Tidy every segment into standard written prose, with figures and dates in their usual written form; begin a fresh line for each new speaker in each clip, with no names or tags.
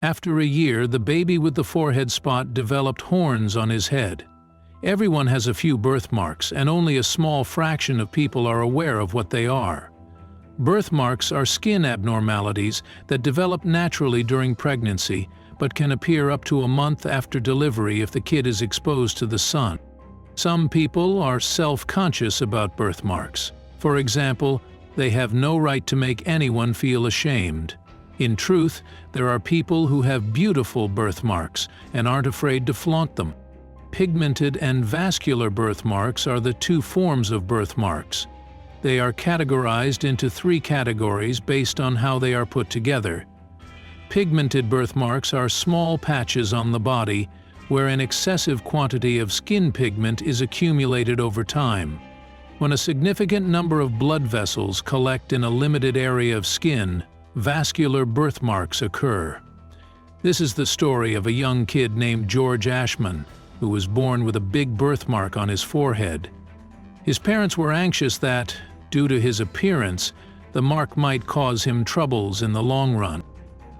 After a year, the baby with the forehead spot developed horns on his head. Everyone has a few birthmarks, and only a small fraction of people are aware of what they are. Birthmarks are skin abnormalities that develop naturally during pregnancy, but can appear up to a month after delivery if the kid is exposed to the sun. Some people are self-conscious about birthmarks. For example, they have no right to make anyone feel ashamed. In truth, there are people who have beautiful birthmarks and aren't afraid to flaunt them. Pigmented and vascular birthmarks are the two forms of birthmarks. They are categorized into 3 categories based on how they are put together. Pigmented birthmarks are small patches on the body where an excessive quantity of skin pigment is accumulated over time. When a significant number of blood vessels collect in a limited area of skin, vascular birthmarks occur. This is the story of a young kid named George Ashman, who was born with a big birthmark on his forehead. His parents were anxious that, due to his appearance, the mark might cause him troubles in the long run.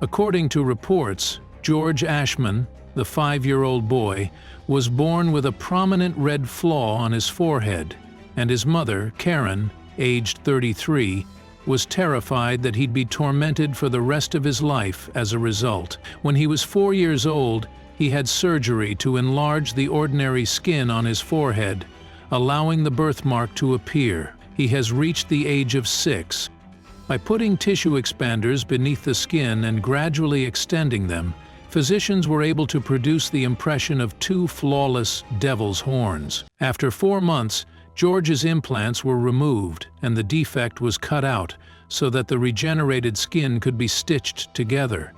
According to reports, George Ashman, the 5-year-old boy, was born with a prominent red flaw on his forehead, and his mother, Karen, aged 33, was terrified that he'd be tormented for the rest of his life as a result. When he was 4 years old, he had surgery to enlarge the ordinary skin on his forehead, allowing the birthmark to appear. He has reached the age of 6. By putting tissue expanders beneath the skin and gradually extending them, physicians were able to produce the impression of 2 flawless devil's horns. After 4 months, George's implants were removed and the defect was cut out so that the regenerated skin could be stitched together.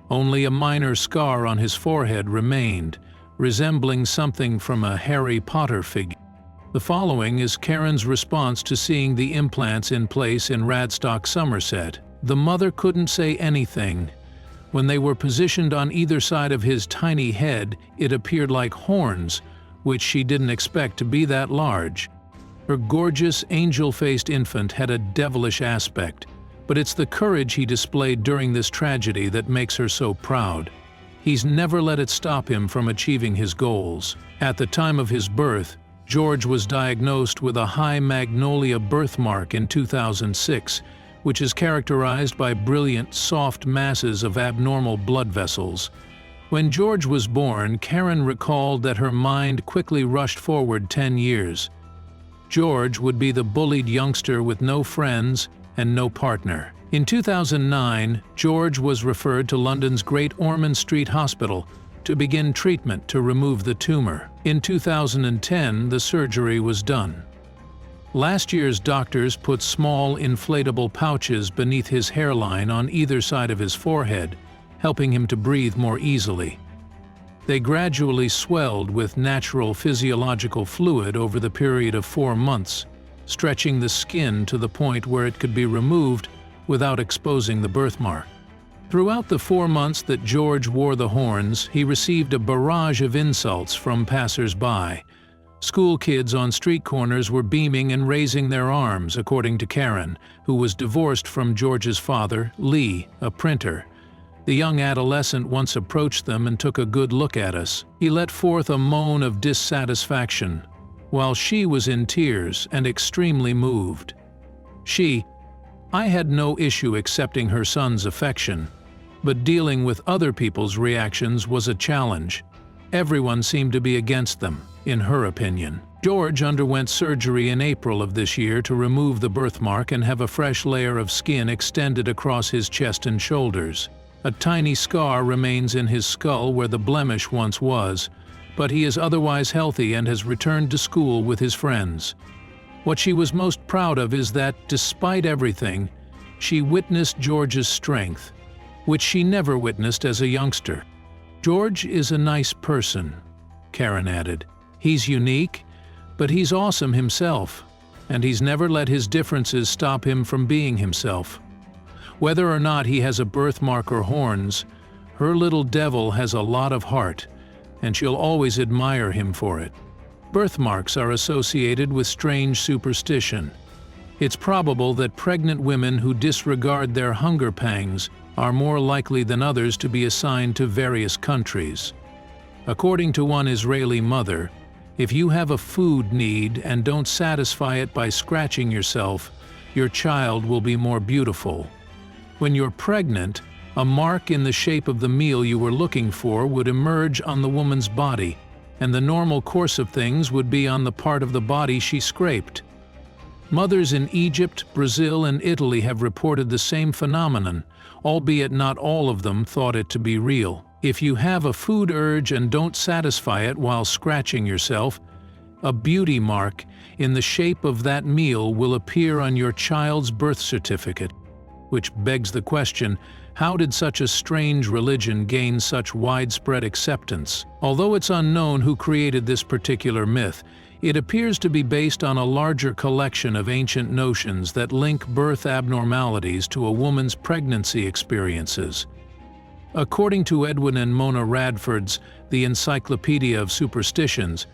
Only a minor scar on his forehead remained, resembling something from a Harry Potter figure. The following is Karen's response to seeing the implants in place in Radstock, Somerset. The mother couldn't say anything. When they were positioned on either side of his tiny head, it appeared like horns, which she didn't expect to be that large. Her gorgeous, angel-faced infant had a devilish aspect, but it's the courage he displayed during this tragedy that makes her so proud. He's never let it stop him from achieving his goals. At the time of his birth, George was diagnosed with a high magnolia birthmark in 2006, which is characterized by brilliant, soft masses of abnormal blood vessels. When George was born, Karen recalled that her mind quickly rushed forward 10 years. George would be the bullied youngster with no friends and no partner. In 2009, George was referred to London's Great Ormond Street Hospital to begin treatment to remove the tumor. In 2010, the surgery was done. Last year's doctors put small inflatable pouches beneath his hairline on either side of his forehead, helping him to breathe more easily. They gradually swelled with natural physiological fluid over the period of 4 months, stretching the skin to the point where it could be removed without exposing the birthmark. Throughout the 4 months that George wore the horns, he received a barrage of insults from passers-by. School kids on street corners were beaming and raising their arms, according to Karen, who was divorced from George's father, Lee, a printer. The young adolescent once approached them and took a good look at us. He let forth a moan of dissatisfaction, while she was in tears and extremely moved. I had no issue accepting her son's affection, but dealing with other people's reactions was a challenge. Everyone seemed to be against them, in her opinion. George underwent surgery in April of this year to remove the birthmark and have a fresh layer of skin extended across his chest and shoulders. A tiny scar remains in his skull where the blemish once was, but he is otherwise healthy and has returned to school with his friends. What she was most proud of is that, despite everything, she witnessed George's strength, which she never witnessed as a youngster. George is a nice person, Karen added. He's unique, but he's awesome himself, and he's never let his differences stop him from being himself. Whether or not he has a birthmark or horns, her little devil has a lot of heart, and she'll always admire him for it. Birthmarks are associated with strange superstition. It's probable that pregnant women who disregard their hunger pangs are more likely than others to be assigned to various countries. According to one Israeli mother, if you have a food need and don't satisfy it by scratching yourself, your child will be more beautiful. When you're pregnant, a mark in the shape of the meal you were looking for would emerge on the woman's body, and the normal course of things would be on the part of the body she scraped. Mothers in Egypt, Brazil, and Italy have reported the same phenomenon, albeit not all of them thought it to be real. If you have a food urge and don't satisfy it while scratching yourself, a beauty mark in the shape of that meal will appear on your child's birth certificate. Which begs the question, how did such a strange religion gain such widespread acceptance? Although it's unknown who created this particular myth, it appears to be based on a larger collection of ancient notions that link birth abnormalities to a woman's pregnancy experiences. According to Edwin and Mona Radford's The Encyclopedia of Superstitions,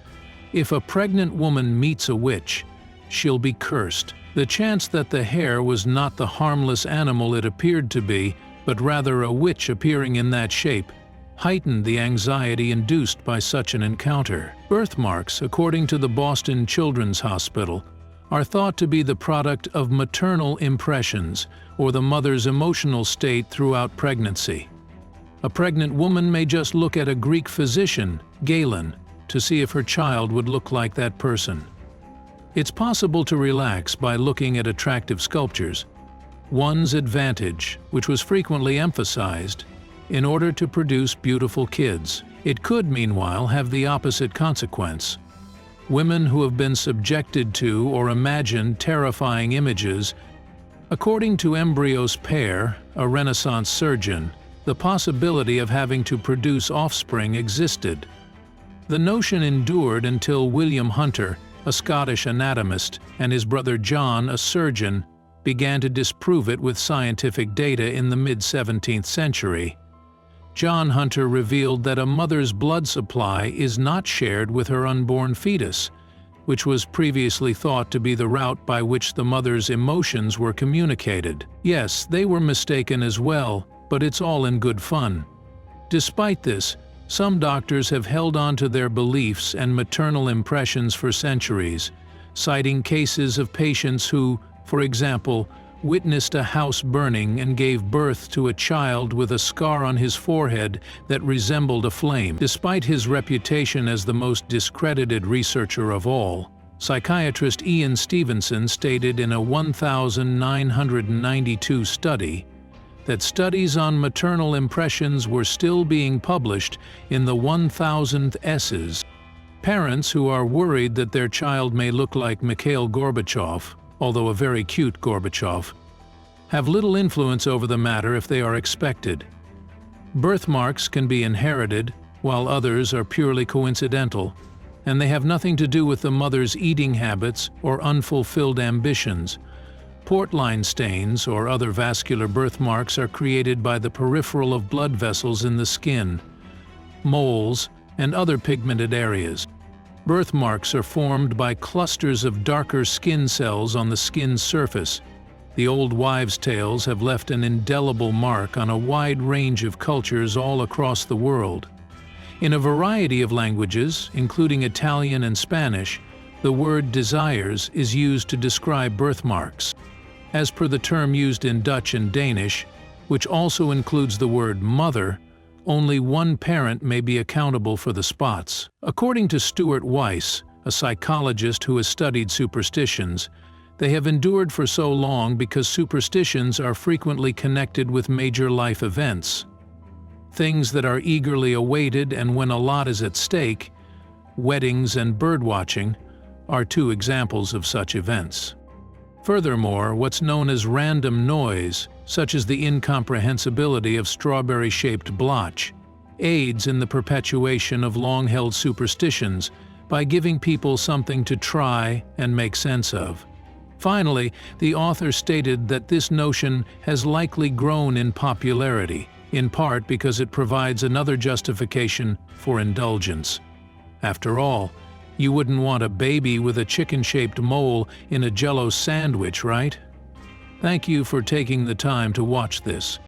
if a pregnant woman meets a witch, she'll be cursed. The chance that the hare was not the harmless animal it appeared to be, but rather a witch appearing in that shape, heightened the anxiety induced by such an encounter. Birthmarks, according to the Boston Children's Hospital, are thought to be the product of maternal impressions, or the mother's emotional state throughout pregnancy. A pregnant woman may just look at a Greek physician, Galen, to see if her child would look like that person. It's possible to relax by looking at attractive sculptures. One's advantage, which was frequently emphasized, in order to produce beautiful kids. It could, meanwhile, have the opposite consequence. Women who have been subjected to or imagined terrifying images. According to Ambrose Pare, a Renaissance surgeon, the possibility of having to produce offspring existed. The notion endured until William Hunter, a Scottish anatomist, and his brother John, a surgeon, began to disprove it with scientific data in the mid-17th century. John Hunter revealed that a mother's blood supply is not shared with her unborn fetus, which was previously thought to be the route by which the mother's emotions were communicated. Yes, they were mistaken as well, but it's all in good fun. Despite this, some doctors have held on to their beliefs and maternal impressions for centuries, citing cases of patients who, for example, witnessed a house burning and gave birth to a child with a scar on his forehead that resembled a flame. Despite his reputation as the most discredited researcher of all, psychiatrist Ian Stevenson stated in a 1992 study that studies on maternal impressions were still being published in the 1000th S's. Parents who are worried that their child may look like Mikhail Gorbachev, although a very cute Gorbachev, have little influence over the matter if they are expected. Birthmarks can be inherited, while others are purely coincidental, and they have nothing to do with the mother's eating habits or unfulfilled ambitions. Portline stains or other vascular birthmarks are created by the peripheral of blood vessels in the skin, moles, and other pigmented areas. Birthmarks are formed by clusters of darker skin cells on the skin's surface. The old wives' tales have left an indelible mark on a wide range of cultures all across the world. In a variety of languages, including Italian and Spanish, the word desires is used to describe birthmarks. As per the term used in Dutch and Danish, which also includes the word mother, only one parent may be accountable for the spots. According to Stuart Weiss, a psychologist who has studied superstitions, they have endured for so long because superstitions are frequently connected with major life events. Things that are eagerly awaited and when a lot is at stake, weddings and birdwatching, are two examples of such events. Furthermore, what's known as random noise, such as the incomprehensibility of strawberry-shaped blotch, aids in the perpetuation of long-held superstitions by giving people something to try and make sense of. Finally, the author stated that this notion has likely grown in popularity, in part because it provides another justification for indulgence. After all, you wouldn't want a baby with a chicken-shaped mole in a Jell-O sandwich, right? Thank you for taking the time to watch this.